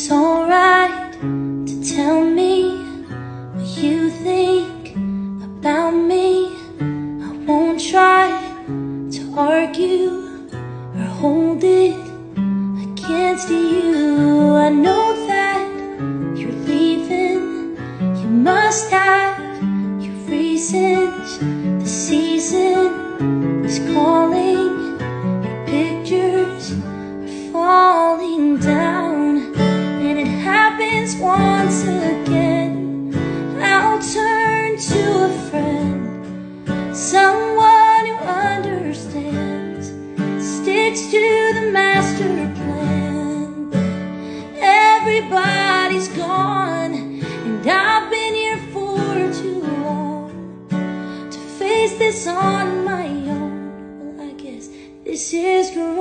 It's alright to tell me what you think about me. I won't try to argue or hold it against you. I know that you're leaving. You must have your reasons. The season is calling. Your pictures are falling down, and it happens once again. I'll turn to a friend, someone who understands, sticks to the master plan. Everybody's gone, and I've been here for too long to face this on my own. Well, I guess this is great.